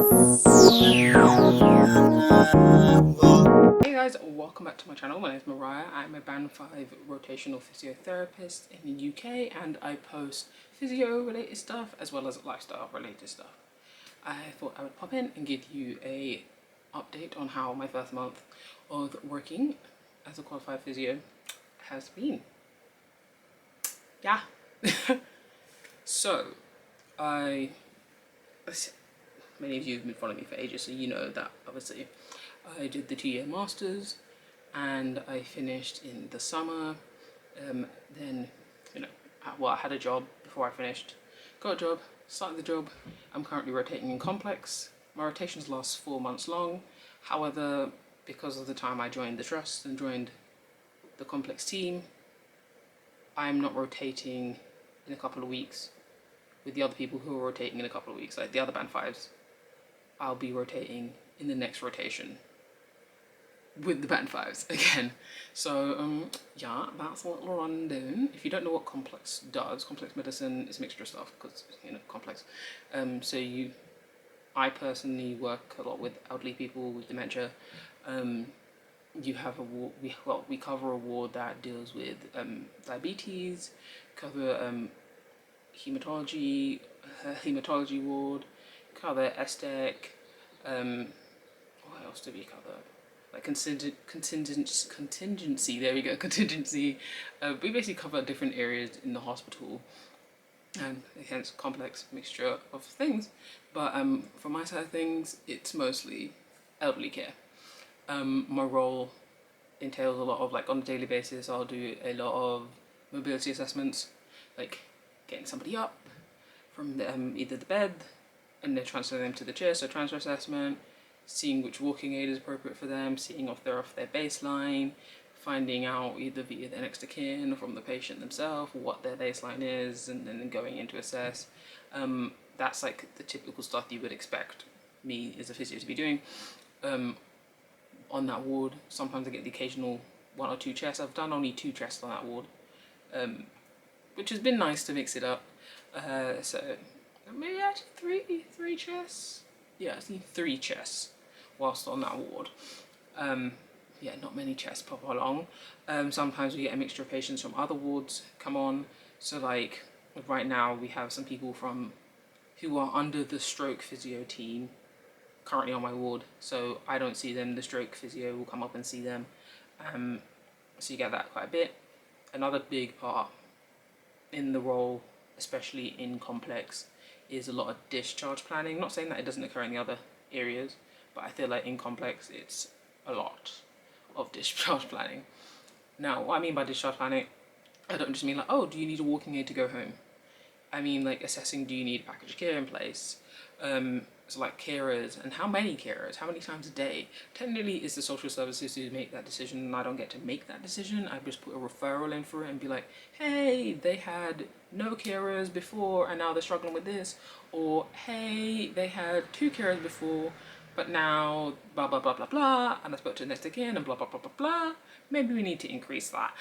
Hey guys, welcome back to my channel. My name is Mariah. I'm a band 5 rotational physiotherapist in the UK, and I post physio related stuff as well as lifestyle related stuff. I thought I would pop in and give you a update on how my first month of working as a qualified physio has been. Yeah. So, I many of you have been following me for ages, so you know that obviously I did the 2-year masters and I finished in the summer. Then, I had a job before I finished, got a job, started the job. I'm currently rotating in complex. My rotations last 4 months long. However, because of the time I joined the trust and joined the complex team, I'm not rotating in a couple of weeks with the other people who are rotating in a couple of weeks, like the other band 5s. I'll be rotating in the next rotation with the band 5s again. So yeah, that's a little rundown. If you don't know what complex does, complex medicine is a mixture of stuff because complex. I personally work a lot with elderly people with dementia. You have a ward, we cover a ward that deals with diabetes, cover hematology ward, cover STEC. What else do we cover? Like contingency. There we go, contingency. We basically cover different areas in the hospital, and hence complex mixture of things. But from my side of things, it's mostly elderly care. My role entails a lot of, like, on a daily basis, I'll do a lot of mobility assessments, like getting somebody up from either the bed and then transferring them to the chair, so transfer assessment, seeing which walking aid is appropriate for them, seeing if they're off their baseline, finding out either via their next of kin or from the patient themselves what their baseline is, and then going in to assess. That's like the typical stuff you would expect me as a physio to be doing. On that ward, sometimes I get the occasional 1 or 2 chests. I've done only 2 chests on that ward, which has been nice to mix it up. So maybe actually three chests. Yeah, I think 3 chests whilst on that ward. Yeah, not many chests pop along. Sometimes we get a mixture of patients from other wards come on. So like right now we have some people who are under the stroke physio team currently on my ward. So I don't see them, the stroke physio will come up and see them. So you get that quite a bit. Another big part in the role, especially in complex, is a lot of discharge planning. Not saying that it doesn't occur in the other areas, but I feel like in complex it's a lot of discharge planning. Now, what I mean by discharge planning, I don't just mean like, oh, do you need a walking aid to go home? I mean like assessing, do you need a package of care in place? So like carers, and how many carers, how many times a day. Technically it's the social services who make that decision, and I don't get to make that decision. I just put a referral in for it and be like, hey, they had no carers before and now they're struggling with this, or hey, they had 2 carers before but now blah blah blah blah blah, and I spoke to the next again and blah blah blah blah blah, maybe we need to increase that.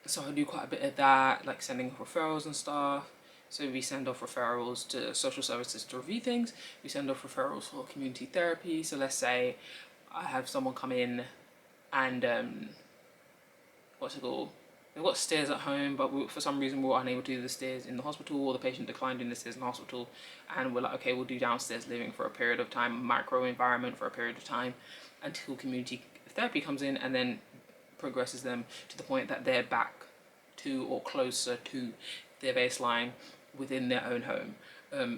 So I do quite a bit of that, like sending referrals and stuff. So we send off referrals to social services to review things. We send off referrals for community therapy. So let's say I have someone come in and what's it called? They've got stairs at home, but for some reason we were unable to do the stairs in the hospital, or the patient declined doing the stairs in the hospital, and we're like, okay, we'll do downstairs living for a period of time, micro environment for a period of time, until community therapy comes in and then progresses them to the point that they're back to or closer to their baseline within their own home.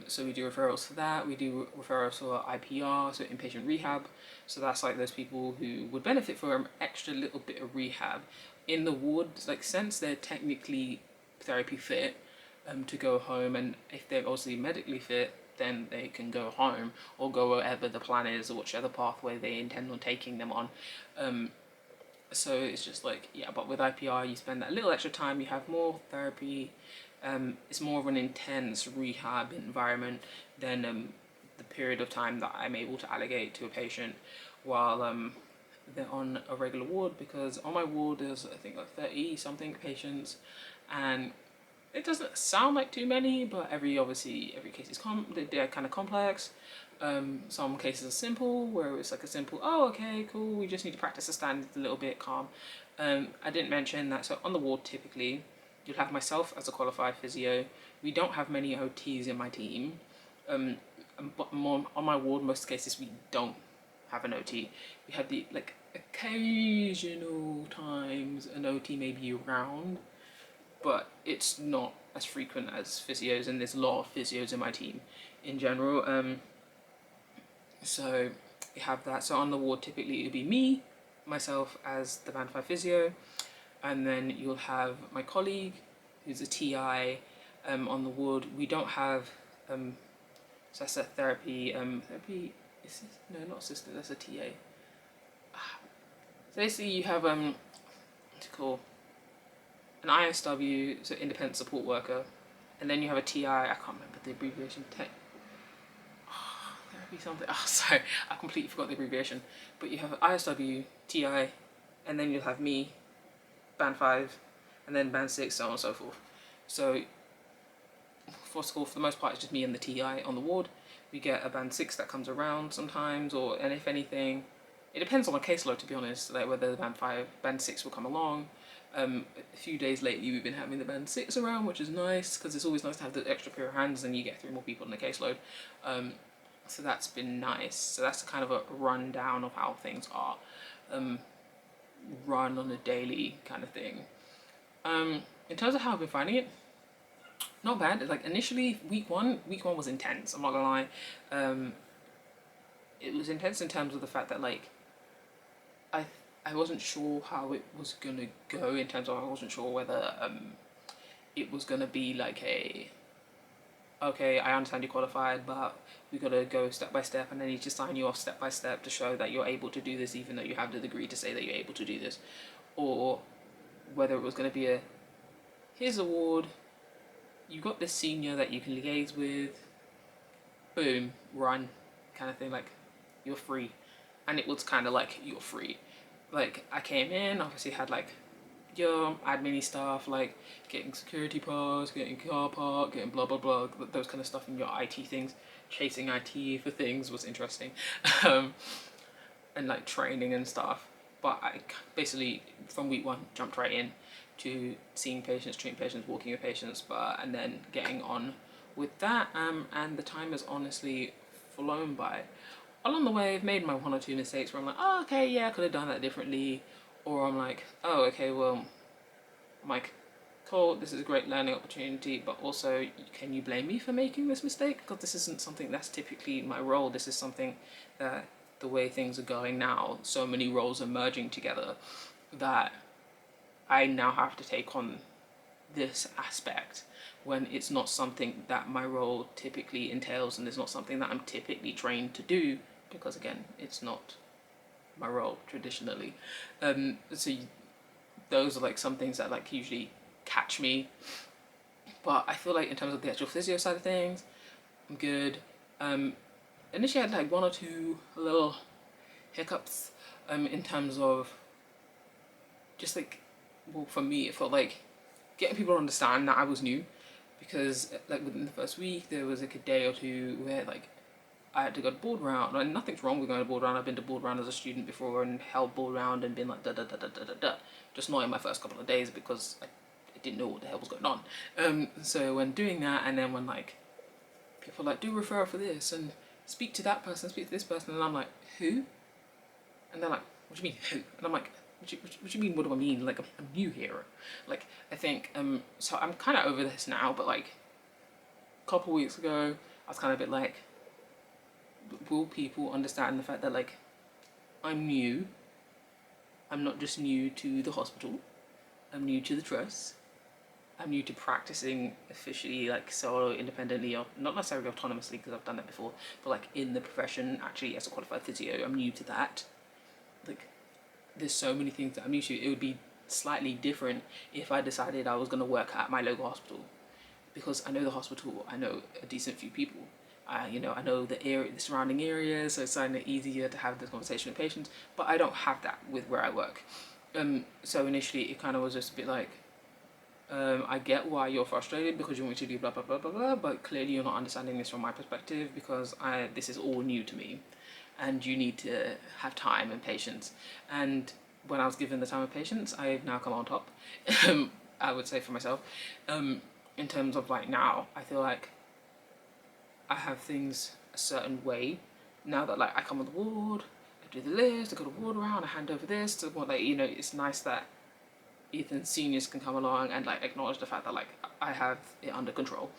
So we do referrals for that. We do referrals for IPR, so inpatient rehab. So that's like those people who would benefit from an extra little bit of rehab in the ward, like since they're technically therapy fit to go home, and if they're obviously medically fit, then they can go home or go wherever the plan is or whichever pathway they intend on taking them on. So it's just like, yeah, but with IPR you spend that little extra time, you have more therapy. It's more of an intense rehab environment than the period of time that I'm able to allocate to a patient while they're on a regular ward, because on my ward there's I think like 30 something patients, and it doesn't sound like too many, but every case is they're kind of complex. Some cases are simple, where it's like a simple, oh, okay, cool, we just need to practice the standards a little bit, calm. I didn't mention that, so on the ward typically, you'll have myself as a qualified physio. We don't have many OTs in my team, but more, on my ward, most cases we don't have an OT. We have the, like, occasional times an OT may be around, but it's not as frequent as physios, and there's a lot of physios in my team in general. So you have that. So on the ward, typically it'll be me, myself as the band 5 physio, and then you'll have my colleague who's a TI on the ward. We don't have, so that's a therapy, no, not assistant, that's a TA. So basically you have, what's it called? An ISW, so independent support worker, and then you have a TI, I can't remember the abbreviation, therapy something, oh sorry, I completely forgot the abbreviation, but you have ISW, TI, and then you'll have me, band 5, and then band 6, so on and so forth. So for school, for the most part, it's just me and the TI on the ward. We get a band 6 that comes around sometimes, and if anything, it depends on the caseload, to be honest, like whether the band 6 will come along. A few days lately we've been having the band 6 around, which is nice, because it's always nice to have the extra pair of hands and you get 3 more people in the caseload. So that's been nice. So that's kind of a rundown of how things are run on a daily kind of thing. In terms of how I've been finding it, not bad. Like initially, week one was intense. I'm not gonna lie. It was intense in terms of the fact that like I wasn't sure how it was gonna go. In terms of I wasn't sure whether it was gonna be like a okay, I understand you qualified, but we gotta go step by step, and then need to sign you off step by step to show that you're able to do this, even though you have the degree to say that you're able to do this, or whether it was gonna be a here's a ward, you got this senior that you can liaise with, boom, run, kind of thing, like you're free, and it was kind of like you're free. Like I came in, obviously had like your admin stuff, like getting security pass, getting car park, getting blah blah blah, those kind of stuff, and your IT things, chasing IT for things was interesting, and like training and stuff. But I basically from week one jumped right in to seeing patients, treating patients, walking with patients, and then getting on with that. And the time has honestly flown by. Along the way, I've made my 1 or 2 mistakes where I'm like, oh, okay, yeah, I could have done that differently. Or I'm like, oh, okay, well, I'm like, cool, this is a great learning opportunity, but also, can you blame me for making this mistake? Because this isn't something that's typically my role. This is something that the way things are going now, so many roles are merging together that I now have to take on this aspect when it's not something that my role typically entails, and it's not something that I'm typically trained to do, because again, it's not my role traditionally. So those are like some things that like usually catch me, but I feel like in terms of the actual physio side of things, I'm good. Initially I had like 1 or 2 little hiccups in terms of just like, well, for me it felt like getting people to understand that I was new, because like within the first week there was like a day or 2 where like I had to go to board round, and nothing's wrong with going to board round. I've been to board round as a student before and held board round and been like da da da da da da da. Just not in my first couple of days because I didn't know what the hell was going on. So when doing that, and then when like people are like do referral for this and speak to that person, speak to this person, and I'm like who? And they're like what do you mean who? And I'm like what do you mean, what do I mean? Like I'm new here. Like I think so I'm kind of over this now, but like a couple weeks ago I was kind of a bit like, will people understand the fact that like I'm new? I'm not just new to the hospital, I'm new to the trust, I'm new to practicing officially, like solo, independently, or not necessarily autonomously because I've done that before, but like in the profession actually as a qualified physio, I'm new to that. Like there's so many things that I'm new to. It would be slightly different if I decided I was going to work at my local hospital, because I know the hospital, I know a decent few people. I know the area, the surrounding areas, so it's kind of easier to have this conversation with patients. But I don't have that with where I work. So initially, it kind of was just a bit like, I get why you're frustrated because you want me to do blah blah blah blah blah, but clearly you're not understanding this from my perspective because this is all new to me, and you need to have time and patience. And when I was given the time and patience, I've now come on top. I would say for myself, in terms of like now, I feel like I have things a certain way now that like I come on the ward, I do the list, I go to ward around, I hand over this to what, like, you know, it's nice that Ethan seniors can come along and like acknowledge the fact that like I have it under control,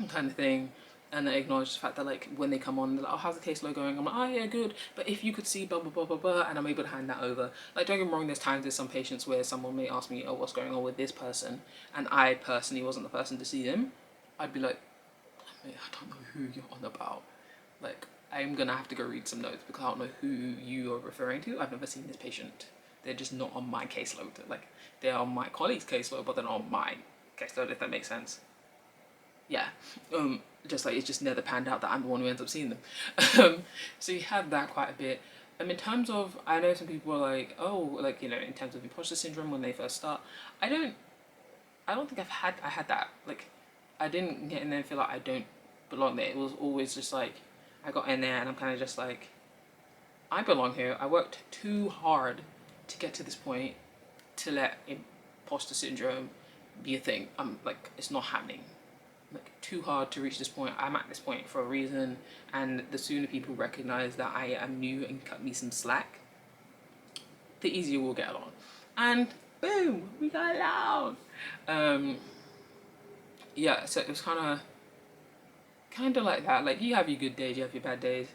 kind of thing. And they acknowledge the fact that like when they come on, they're like, oh, how's the caseload going? I'm like, oh yeah, good, but if you could see blah blah blah blah blah, and I'm able to hand that over. Like, don't get me wrong, there's some patients where someone may ask me, oh, what's going on with this person, and I personally wasn't the person to see them. I'd be like, I don't know who you're on about. Like, I'm gonna have to go read some notes because I don't know who you are referring to. I've never seen this patient. They're just not on my caseload. Like, they're on my colleague's caseload, but they're not on my caseload, if that makes sense. Yeah. Just like it's just never panned out that I'm the one who ends up seeing them. So you have that quite a bit. In terms of, I know some people are like, oh, like, you know, in terms of imposter syndrome when they first start, I don't think I had that. Like, I didn't get in there and feel like I don't belong there. It was always just like, I got in there and I'm kind of just like, I belong here. I worked too hard to get to this point to let imposter syndrome be a thing. I'm like, it's not happening. Like, too hard to reach this point. I'm at this point for a reason, and the sooner people recognize that I am new and cut me some slack, the easier we'll get along. And boom, we got along. Yeah, so it was kind of like that. Like, you have your good days, you have your bad days.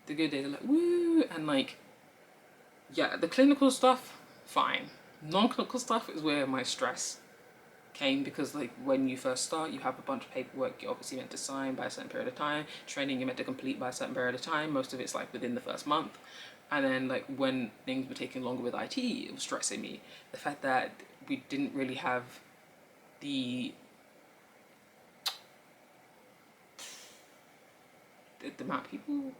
The good days are like woo, and like, yeah, the clinical stuff, fine. Non-clinical stuff is where my stress came, because like when you first start, you have a bunch of paperwork you're obviously meant to sign by a certain period of time, training you're meant to complete by a certain period of time, most of it's like within the first month. And then like when things were taking longer with IT, it was stressing me. The fact that we didn't really have the amount of people,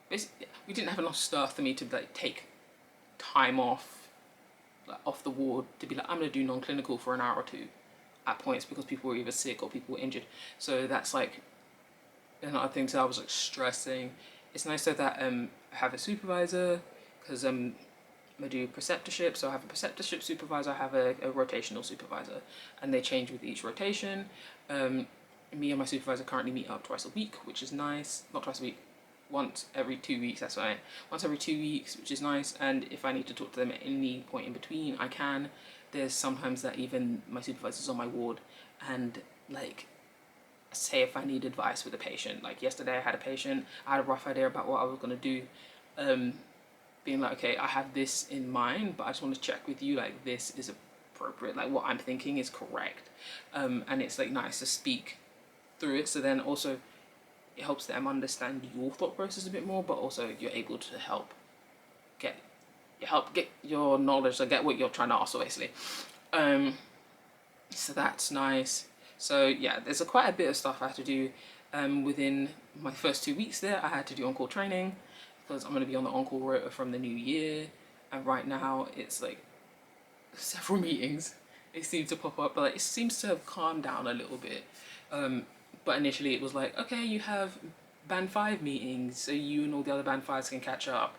basically, we didn't have enough staff for me to like take time off, like, off the ward to be like, I'm gonna do non-clinical for an hour or two at points, because people were either sick or people were injured. So that's like another thing. So I was like stressing. It's nice though that I have a supervisor, because I do preceptorship, so I have a preceptorship supervisor, I have a rotational supervisor, and they change with each rotation. Me and my supervisor currently meet up twice a week, which is nice. Not twice a week, once every 2 weeks, that's right. Once every 2 weeks, which is nice, and if I need to talk to them at any point in between, I can. There's sometimes that even my supervisor's on my ward, and like, say if I need advice with a patient, like yesterday I had a patient, I had a rough idea about what I was going to do, being like, okay, I have this in mind, but I just want to check with you, like, this is appropriate, like what I'm thinking is correct. And it's like nice to speak through it, so then also it helps them understand your thought process a bit more, but also you're able to help get your knowledge, or get what you're trying to ask, basically. So that's nice. So yeah, there's quite a bit of stuff I have to do. Within my first 2 weeks there, I had to do on-call training, because I'm going to be on the on-call rota from the new year, and right now it's like several meetings. It seems to pop up, but like, it seems to have calmed down a little bit. But initially it was like, okay, you have band 5 meetings, so you and all the other band 5s can catch up.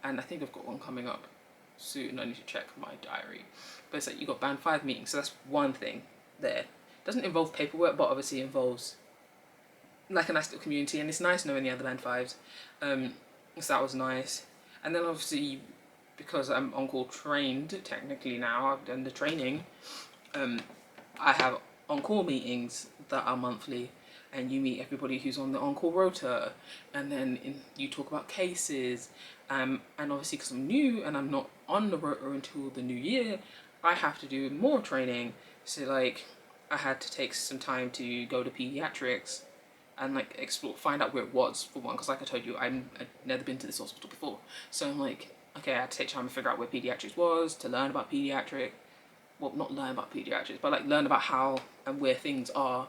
And I think I've got one coming up soon. I need to check my diary. But it's like, you got band 5 meetings, so that's one thing there. Doesn't involve paperwork, but obviously involves like a nice little community, and it's nice knowing the other band 5s. So that was nice. And then obviously, because I'm on-call trained technically now, I've done the training, I have on-call meetings that are monthly, and you meet everybody who's on the on-call rota, and then you talk about cases, and obviously because I'm new and I'm not on the rota until the new year, I have to do more training. So like, I had to take some time to go to pediatrics and like explore, find out where it was, for one, because like I told you, I'd never been to this hospital before. So I'm like, okay, I had to take time to figure out where pediatrics was, to learn about pediatric, well, not learn about pediatrics, but like learn about how and where things are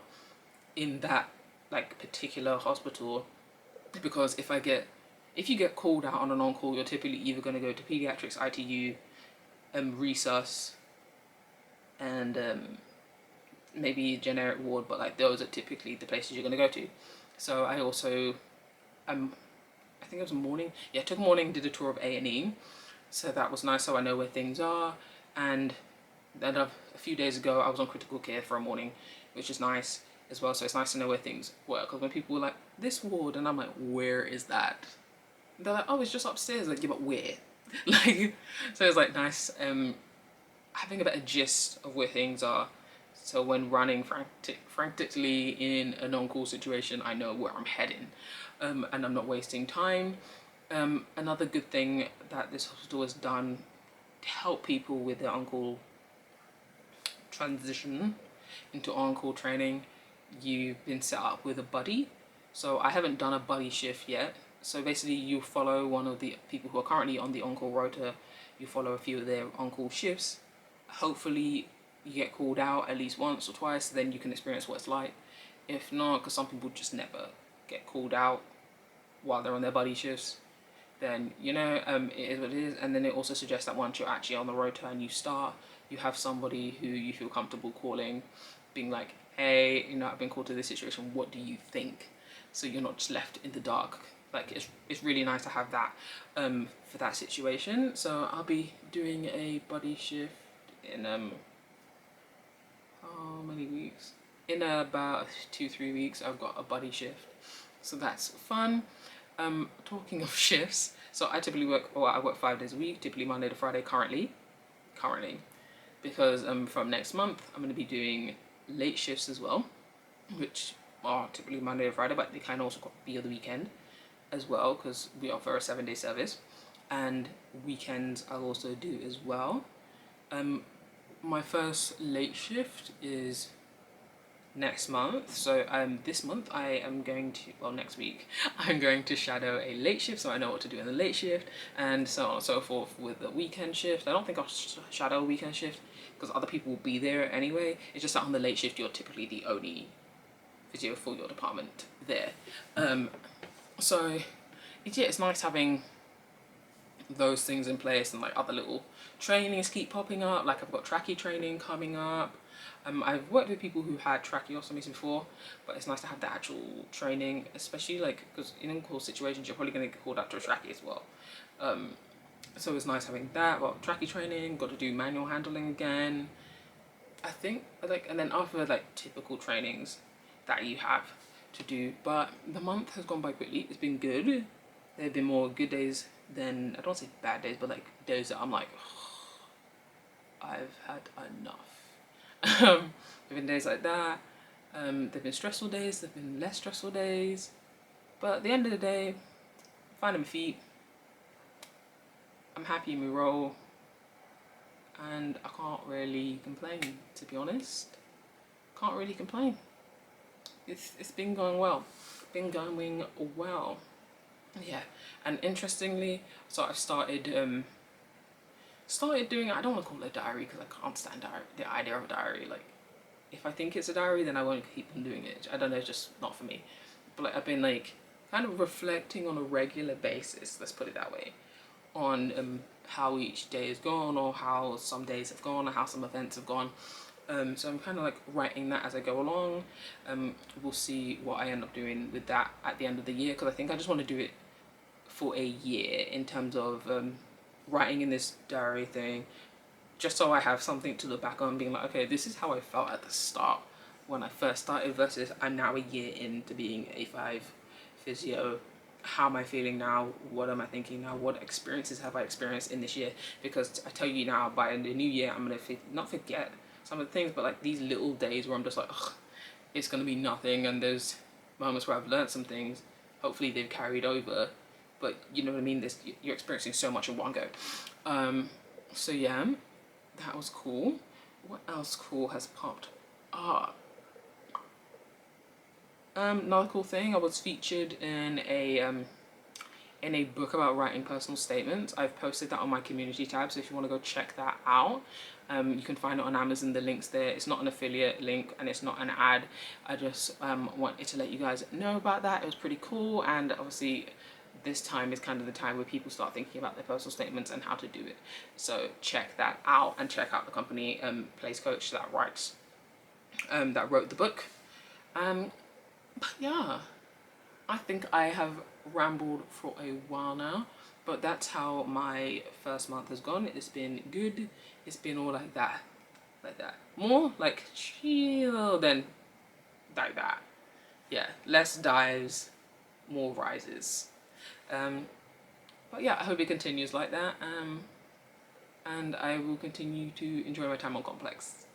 in that like particular hospital. Because if you get called out on an on-call, you're typically either going to go to pediatrics, ITU, resus, and maybe generic ward, but like those are typically the places you're gonna go to. So I also, I think it was morning. Yeah, took morning, did a tour of A&E. So that was nice, so I know where things are. And then a few days ago, I was on critical care for a morning, which is nice as well. So it's nice to know where things were. Because when people were like, this ward, and I'm like, where is that? And they're like, oh, it's just upstairs. Like, yeah, but where? Like, so it's like nice having a better gist of where things are. So when running frantically in an on-call situation, I know where I'm heading, and I'm not wasting time. Another good thing that this hospital has done to help people with their on-call transition into on-call training, you've been set up with a buddy. So I haven't done a buddy shift yet. So basically you follow one of the people who are currently on the on-call rota, you follow a few of their on-call shifts. Hopefully you get called out at least once or twice, then you can experience what it's like. If not, because some people just never get called out while they're on their buddy shifts, then you know, it is what it is. And then it also suggests that once you're actually on the rota and you start, you have somebody who you feel comfortable calling, being like, hey, you know, I've been called to this situation, what do you think? So you're not just left in the dark. Like, it's really nice to have that for that situation. So I'll be doing a buddy shift in how many weeks? In about 2-3 weeks, I've got a buddy shift, so that's fun. Talking of shifts, so I typically work, well, I work 5 days a week, typically Monday to Friday currently, because from next month I'm going to be doing late shifts as well, which are typically Monday to Friday, but they can also be the weekend as well, because we offer a 7-day service, and weekends I'll also do as well. My first late shift is next month, so this month I am going to, well, next week I'm going to shadow a late shift, so I know what to do in the late shift, and so on and so forth with the weekend shift. I don't think I'll shadow a weekend shift because other people will be there anyway. It's just that on the late shift you're typically the only physio for your department there. So yeah, it's nice having those things in place, and like other little trainings keep popping up. Like I've got trachea training coming up. I've worked with people who had tracheostomies before, but it's nice to have the actual training, especially like because in on-call situations you're probably going to get called out to a trachea as well. So it's nice having that. Well, trachea training, got to do manual handling again, I think, like, and then other like typical trainings that you have to do. But the month has gone by quickly. It's been good. There have been more good days than, I don't want to say bad days, but like days that I'm like, oh, I've had enough. There have been days like that. There have been stressful days, there have been less stressful days. But at the end of the day, finding my feet, I'm happy in my role, and I can't really complain, to be honest. Can't really complain. It's been going well. Been going well. Yeah, and interestingly, so I've started doing, I don't want to call it a diary because I can't stand the idea of a diary. Like, if I think it's a diary, then I won't keep on doing it. I don't know, it's just not for me. But like, I've been like kind of reflecting on a regular basis, let's put it that way, on how each day has gone, or how some days have gone, or how some events have gone. So I'm kind of like writing that as I go along. We'll see what I end up doing with that at the end of the year, because I think I just want to do it for a year in terms of writing in this diary thing, just so I have something to look back on, being like, okay, this is how I felt at the start when I first started versus I'm now a year into being A5 physio. How am I feeling now? What am I thinking now? What experiences have I experienced in this year? Because I tell you now, by the new year, I'm going to not forget some of the things, but like these little days where I'm just like, ugh, it's going to be nothing, and there's moments where I've learned some things. Hopefully they've carried over, but you know what I mean? You're experiencing so much in one go. So yeah, that was cool. What else cool has popped up? Another cool thing, I was featured in a book about writing personal statements. I've posted that on my community tab, so if you want to go check that out, you can find it on Amazon. The link's there. It's not an affiliate link and it's not an ad. I just wanted to let you guys know about that. It was pretty cool, and obviously this time is kind of the time where people start thinking about their personal statements and how to do it. So check that out, and check out the company Place Coach that writes that wrote the book. But yeah, I think I have rambled for a while now, but that's how my first month has gone. It's been good. It's been all like that, more like chill than like that. Yeah, less dives, more rises. But yeah, I hope it continues like that. And I will continue to enjoy my time on Complex.